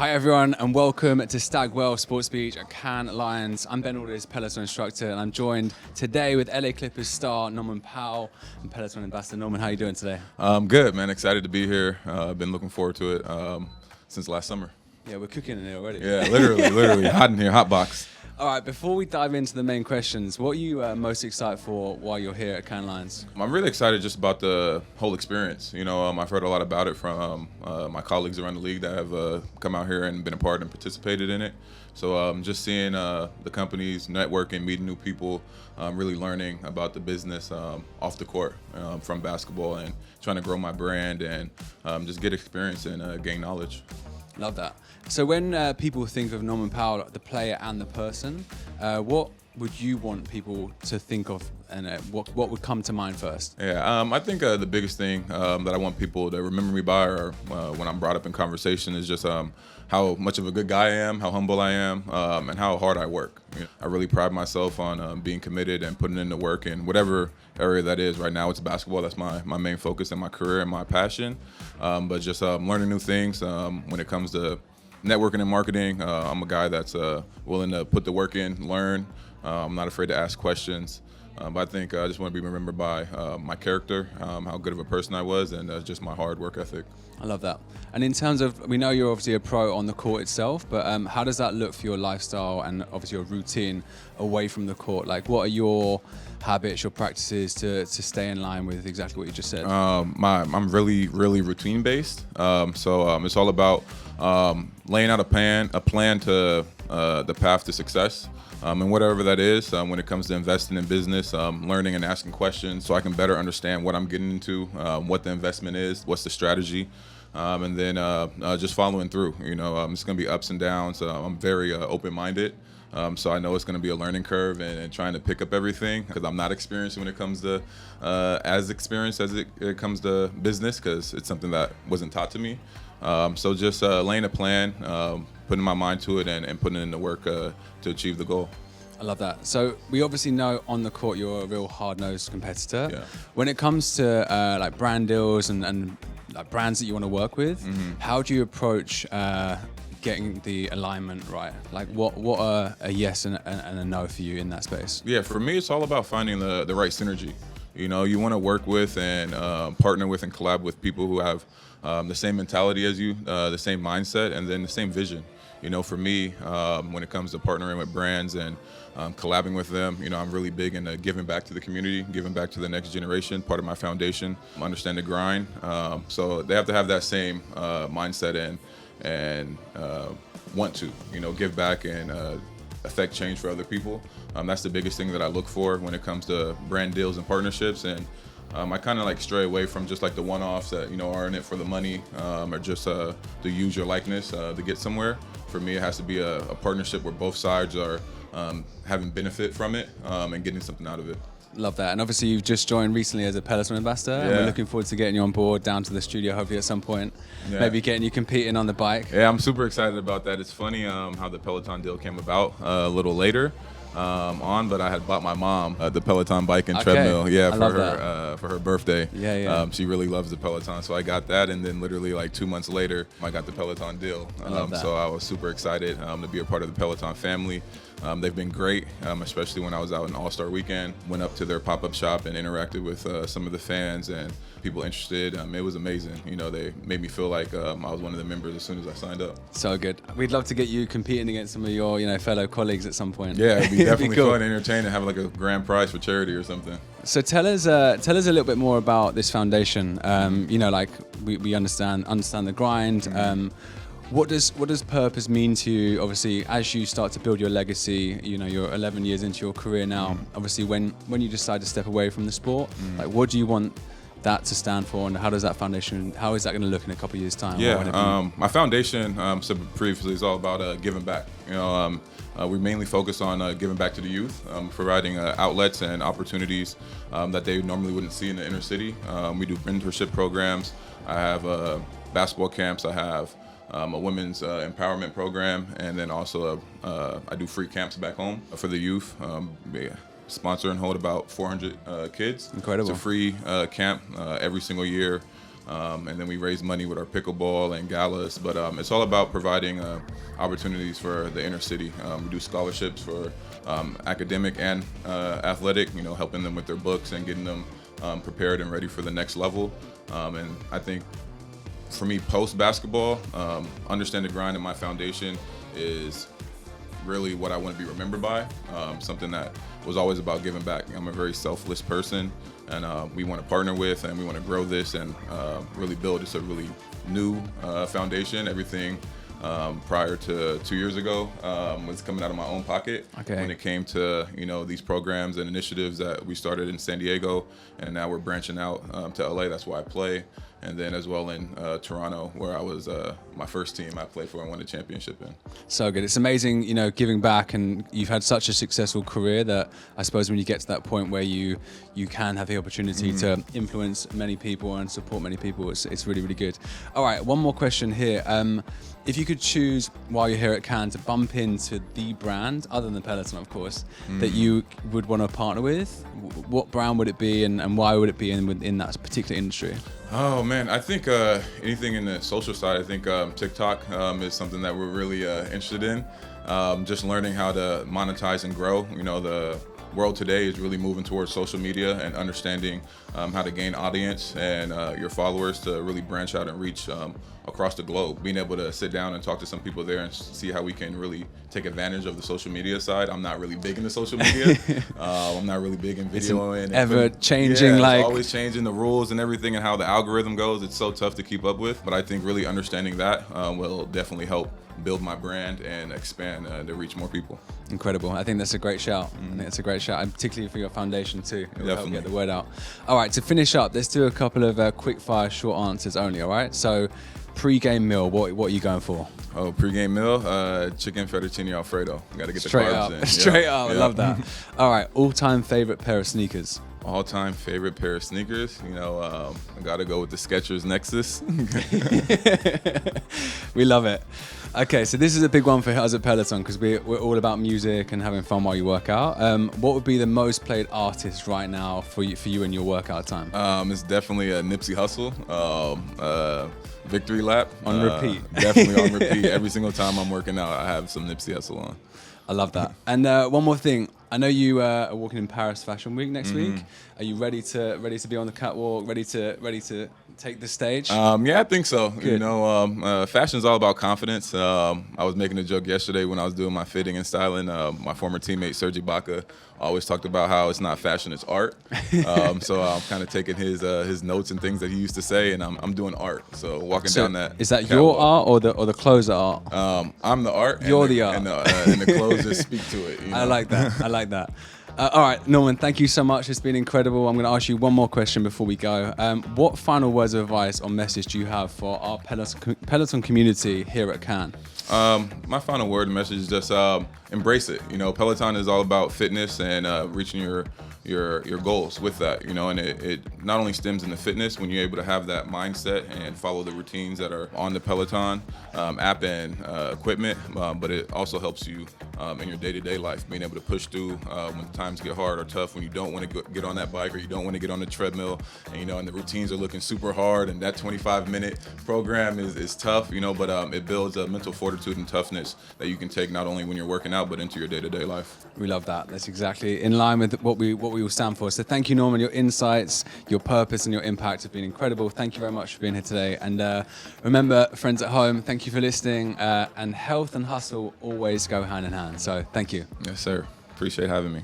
Hi everyone and welcome to Stagwell Sports Beach at Cannes Lions. I'm Ben Alldis, Peloton instructor, and I'm joined today with LA Clippers star Norman Powell and Peloton ambassador. Norman, how are you doing today? Good, man. Excited to be here. I've been looking forward to it since last summer. Yeah, we're cooking in here already. Yeah, literally hot in here, hot box. All right, before we dive into the main questions, what are you most excited for while you're here at Cannes Lions? I'm really excited just about the whole experience. I've heard a lot about it from my colleagues around the league that have come out here and been a part and participated in it. So just seeing the companies, networking, meeting new people, really learning about the business off the court from basketball and trying to grow my brand and just get experience and gain knowledge. Love that. So when people think of Norman Powell, the player and the person, what would you want people to think of, and what would come to mind first? Yeah, I think the biggest thing that I want people to remember me by, or when I'm brought up in conversation, is just how much of a good guy I am, how humble I am, and how hard I work. I really pride myself on being committed and putting in the work in whatever area that is. Right now, it's basketball. That's my main focus in my career and my passion. But just learning new things when it comes to networking and marketing. I'm a guy that's willing to put the work in, learn. I'm not afraid to ask questions. But I think I just want to be remembered by my character, how good of a person I was, and just my hard work ethic. I love that. And in terms of, we know you're obviously a pro on the court itself, but how does that look for your lifestyle and obviously your routine away from the court? Like, what are your habits, your practices to stay in line with exactly what you just said? I'm really routine based. So it's all about laying out a plan to the path to success. And whatever that is, when it comes to investing in business, learning and asking questions so I can better understand what I'm getting into, what the investment is, what's the strategy, and then just following through. It's going to be ups and downs. I'm very open-minded, so I know it's going to be a learning curve and trying to pick up everything because I'm not experienced when it comes to as experienced as it comes to business because it's something that wasn't taught to me. So just laying a plan, putting my mind to it, and putting in the work to achieve the goal. I love that. So we obviously know on the court you're a real hard-nosed competitor. Yeah. When it comes to like brand deals and like brands that you want to work with, how do you approach getting the alignment right? Like what are a yes and a no for you in that space? Yeah, for me, it's all about finding the right synergy. You want to work with and partner with and collab with people who have the same mentality as you, the same mindset, and then the same vision. For me, when it comes to partnering with brands and collabing with them, I'm really big into giving back to the community, giving back to the next generation, part of my foundation, understand the grind. So they have to have that same mindset and want to, give back and affect change for other people. That's the biggest thing that I look for when it comes to brand deals and partnerships. And I kind of like stray away from just like the one-offs that, are in it for the money or just to use your likeness to get somewhere. For me, it has to be a partnership where both sides are having benefit from it and getting something out of it. Love that. And obviously you've just joined recently as a Peloton ambassador. Yeah. And we're looking forward to getting you on board down to the studio hopefully at some point. Yeah. Maybe getting you competing on the bike. Yeah, I'm super excited about that. It's funny how the Peloton deal came about a little later but I had bought my mom the Peloton bike and treadmill for her birthday. Yeah. She really loves the Peloton, so I got that, and then literally like 2 months later I got the Peloton deal. I love that. So I was super excited to be a part of the Peloton family. They've been great, especially when I was out in All-Star Weekend. Went up to their pop-up shop and interacted with some of the fans and people interested. It was amazing. They made me feel like I was one of the members as soon as I signed up. So good. We'd love to get you competing against some of your fellow colleagues at some point. Yeah, it'd be definitely cool. fun and entertaining, have like a grand prize for charity or something. So tell us a little bit more about this foundation. Like we understand the grind. What does purpose mean to you? Obviously, as you start to build your legacy, you're 11 years into your career now. Obviously, when you decide to step away from the sport, like what do you want that to stand for, and how is that going to look in a couple of years' time? Yeah, my foundation, said previously, is all about giving back. We mainly focus on giving back to the youth, providing outlets and opportunities that they normally wouldn't see in the inner city. We do mentorship programs. I have basketball camps. I have a women's empowerment program, and then also I do free camps back home for the youth. Sponsor and hold about 400 kids. Incredible. It's a free camp every single year. And then we raise money with our pickleball and galas. But it's all about providing opportunities for the inner city. We do scholarships for academic and athletic, helping them with their books and getting them prepared and ready for the next level. And I think for me, post-basketball, Understand the Grind and my foundation is really what I want to be remembered by, something that was always about giving back. I'm a very selfless person, and we want to partner with and we want to grow this and really build just a really new foundation. Everything prior to 2 years ago was coming out of my own pocket when it came to these programs and initiatives that we started in San Diego, and now we're branching out to LA. That's why I play. And then as well in Toronto, where I was my first team I played for and won the championship in. So good. It's amazing, giving back, and you've had such a successful career that I suppose when you get to that point where you can have the opportunity to influence many people and support many people, it's really, really good. All right, one more question here. If you could choose while you're here at Cannes to bump into the brand, other than Peloton, of course, that you would want to partner with, what brand would it be, and why would it be in that particular industry? Oh man, I think anything in the social side. I think TikTok is something that we're really interested in. Just learning how to monetize and grow. The world today is really moving towards social media and understanding how to gain audience and your followers to really branch out and reach across the globe. Being able to sit down and talk to some people there and see how we can really take advantage of the social media side. I'm not really big into social media. I'm not really big in videoing. Ever changing, it's always changing the rules and everything and how the algorithm goes. It's so tough to keep up with. But I think really understanding that will definitely help build my brand and expand to reach more people. Incredible. I think that's a great shout. I think that's a great shout, and particularly for your foundation too. It will help Definitely. get the word out. All right, to finish up, let's do a couple of quick-fire short answers only, all right? So, pre-game meal, what are you going for? Oh, pre-game meal, chicken fettuccine Alfredo. Got to get Straight the up. carbs in. Straight up. I love that. All right, all-time favorite pair of sneakers? All-time favorite pair of sneakers, I got to go with the Skechers Nexus. We love it. Okay, so this is a big one for us at Peloton because we're all about music and having fun while you work out. What would be the most played artist right now for you in your workout time? It's definitely a Nipsey Hussle. Victory Lap. On repeat. Definitely on repeat. Every single time I'm working out, I have some Nipsey Hussle on. I love that. And one more thing. I know you are walking in Paris Fashion Week next week. Are you ready to be on the catwalk? Ready to take the stage? Yeah, I think so. Good. Fashion's all about confidence. I was making a joke yesterday when I was doing my fitting and styling. My former teammate Serge Ibaka always talked about how it's not fashion, it's art. So I'm kind of taking his notes and things that he used to say, and I'm doing art. So walking down that. Is that catwalk. your art or the clothes are art? I'm the art. You're the art. And the clothes just speak to it. I like that. I like that. All right, Norman, thank you so much. It's been incredible. I'm going to ask you one more question before we go. What final words of advice or message do you have for our Peloton community here at Cannes? My final word and message is just embrace it. Peloton is all about fitness and reaching your goals with that. And it not only stems in the fitness when you're able to have that mindset and follow the routines that are on the Peloton app and equipment, but it also helps you in your day-to-day life, being able to push through when times get hard or tough, when you don't want to get on that bike or you don't want to get on the treadmill, and the routines are looking super hard, and that 25-minute program is tough, but it builds a mental fortitude and toughness that you can take not only when you're working out, but into your day-to-day life. We love that. That's exactly in line with what we will stand for. So thank you, Norman. Your insights, your purpose, and your impact have been incredible. Thank you very much for being here today. And remember, friends at home, thank you for listening. And health and hustle always go hand in hand. So thank you. Yes, sir. Appreciate having me.